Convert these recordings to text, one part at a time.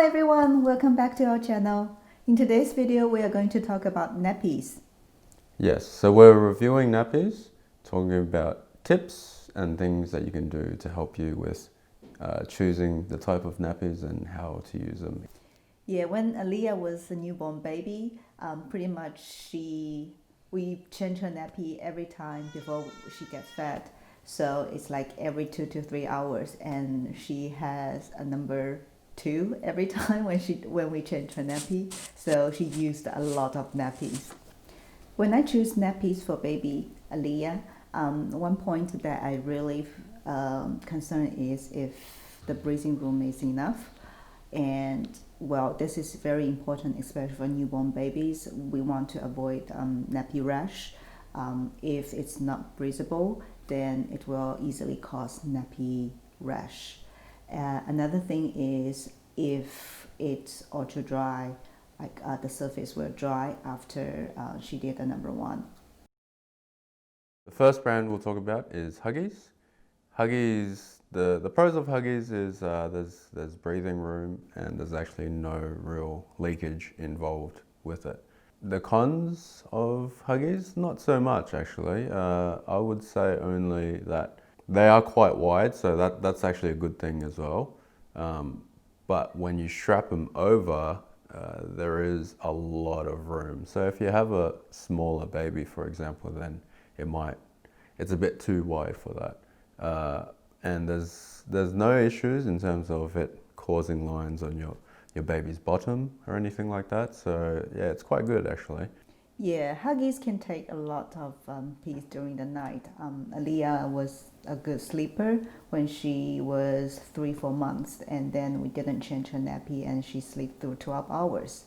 everyone, welcome back to our channel. In today's video, we are going to talk about nappies. Yes, so we're reviewing nappies, talking about tips and things that you can do to help you with choosing the type of nappies and how to use them. Yeah, when Aaliyah was a newborn baby, pretty much we change her nappy every time before she gets fed. So it's like every 2 to 3 hours, and she has a number 2 every time when we change her nappy. So she used a lot of nappies. When I choose nappies for baby Aaliyah, one point that I really concerned is if the breathing room is enough. And well, this is very important, especially for newborn babies. We want to avoid nappy rash. If it's not breathable, then it will easily cause nappy rash. Another thing is if it's ultra dry, like the surface will dry after she did the number 1. The first brand we'll talk about is Huggies. Huggies, the pros of Huggies is there's breathing room and there's actually no real leakage involved with it. The cons of Huggies, not so much actually. I would say only that they are quite wide, so that's actually a good thing as well. But when you strap them over, there is a lot of room. So if you have a smaller baby, for example, then it's a bit too wide for that. And there's no issues in terms of it causing lines on your baby's bottom or anything like that. So yeah, it's quite good actually. Yeah, Huggies can take a lot of pees during the night. Aaliyah was a good sleeper when she was 3-4 months, and then we didn't change her nappy and she slept through 12 hours.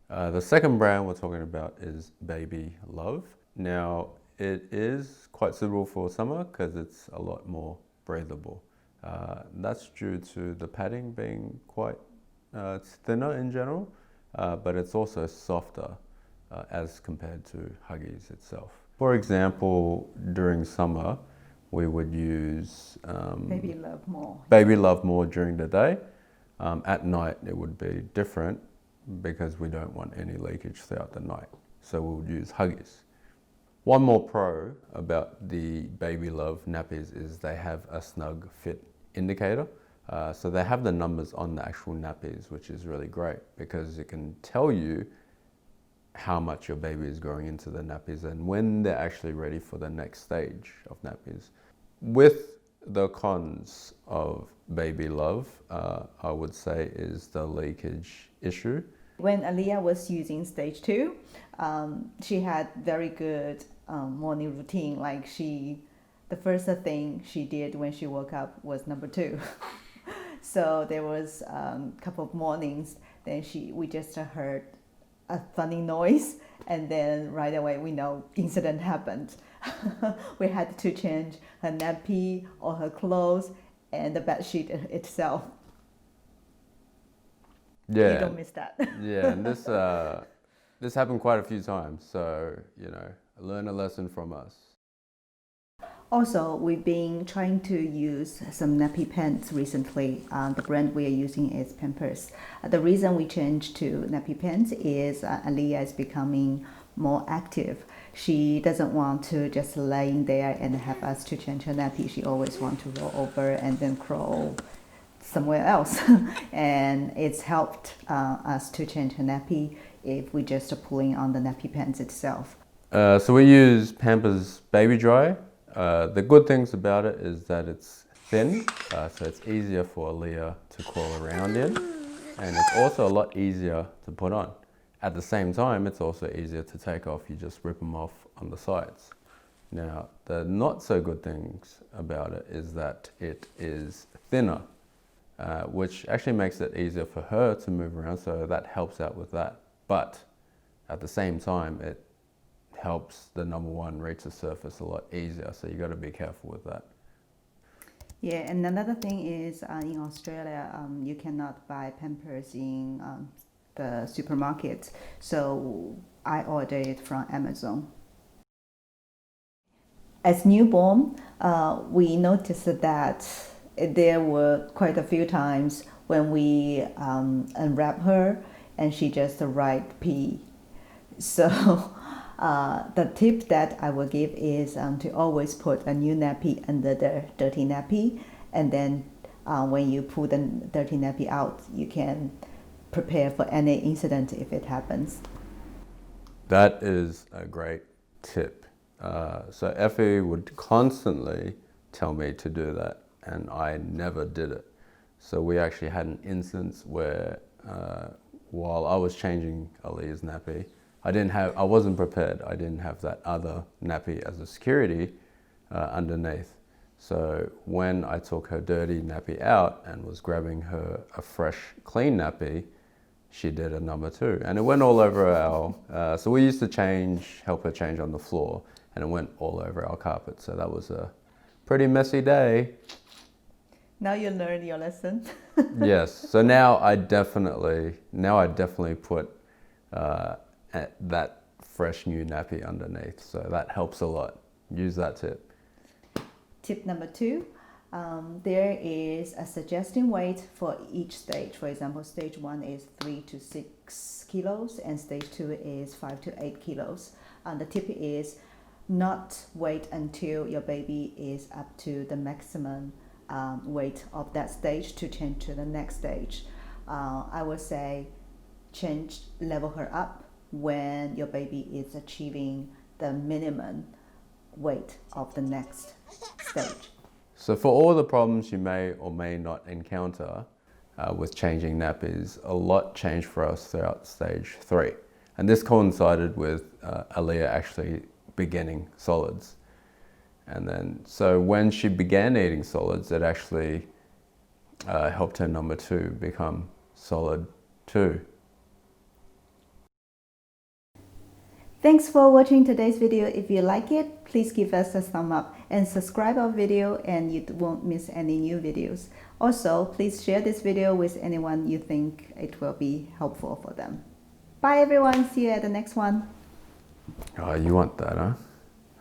The second brand we're talking about is BabyLove. Now, it is quite suitable for summer because it's a lot more breathable. That's due to the padding being quite thinner in general, but it's also softer as compared to Huggies itself. For example, during summer, we would use BabyLove more. BabyLove more during the day. At night, it would be different because we don't want any leakage throughout the night. So we'll use Huggies. One more pro about the BabyLove nappies is they have a snug fit indicator. So they have the numbers on the actual nappies, which is really great because it can tell you how much your baby is growing into the nappies and when they're actually ready for the next stage of nappies. With the cons of BabyLove, I would say is the leakage issue. When Aaliyah was using stage 2, she had very good morning routine. Like the first thing she did when she woke up was number 2. So there was a couple of mornings, then we just heard a funny noise, and then right away we know incident happened. We had to change her nappy or her clothes and the bed sheet itself. Yeah, you don't miss that. Yeah, and this happened quite a few times, so learn a lesson from us. Also, we've been trying to use some nappy pants recently. The brand we are using is Pampers. The reason we changed to nappy pants is Aaliyah is becoming more active. She doesn't want to just laying there and have us to change her nappy. She always wants to roll over and then crawl somewhere else. And it's helped us to change her nappy if we just are pulling on the nappy pants itself. So we use Pampers Baby Dry. The good things about it is that it's thin, so it's easier for Aaliyah to crawl around in, and it's also a lot easier to put on. At the same time, it's also easier to take off. You just rip them off on the sides. Now, the not so good things about it is that it is thinner, which actually makes it easier for her to move around, so that helps out with that. But at the same time, it helps the number 1 reach the surface a lot easier, so you got to be careful with that. Yeah, and another thing is in Australia, you cannot buy Pampers in the supermarkets, so I ordered it from Amazon. As newborn, we noticed that there were quite a few times when we unwrap her and she just write pee. So the tip that I will give is to always put a new nappy under the dirty nappy, and then when you pull the dirty nappy out, you can prepare for any incident if it happens. That is a great tip. So Effie would constantly tell me to do that, and I never did it. So we actually had an instance where while I was changing Aaliyah's nappy, I wasn't prepared. I didn't have that other nappy as a security underneath. So when I took her dirty nappy out and was grabbing her a fresh, clean nappy, she did a number 2, and it went all over our. So we used to help her change on the floor, and it went all over our carpet. So that was a pretty messy day. Now you learned your lesson. Yes. So now I definitely put that fresh new nappy underneath. So that helps a lot. Use that tip. Tip number 2, there is a suggested weight for each stage. For example, stage 1 is 3 to 6 kilos and stage 2 is 5 to 8 kilos. The tip is not wait until your baby is up to the maximum weight of that stage to change to the next stage. I would say level her up when your baby is achieving the minimum weight of the next stage. So for all the problems you may or may not encounter with changing nappies, a lot changed for us throughout stage 3. And this coincided with Aaliyah actually beginning solids. And then, so when she began eating solids, it actually helped her number 2 become solid too. Thanks for watching today's video. If you like it, please give us a thumb up and subscribe our video and you won't miss any new videos. Also, please share this video with anyone you think it will be helpful for them. Bye everyone, see you at the next one. Oh, you want that, huh?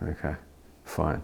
Okay, fine.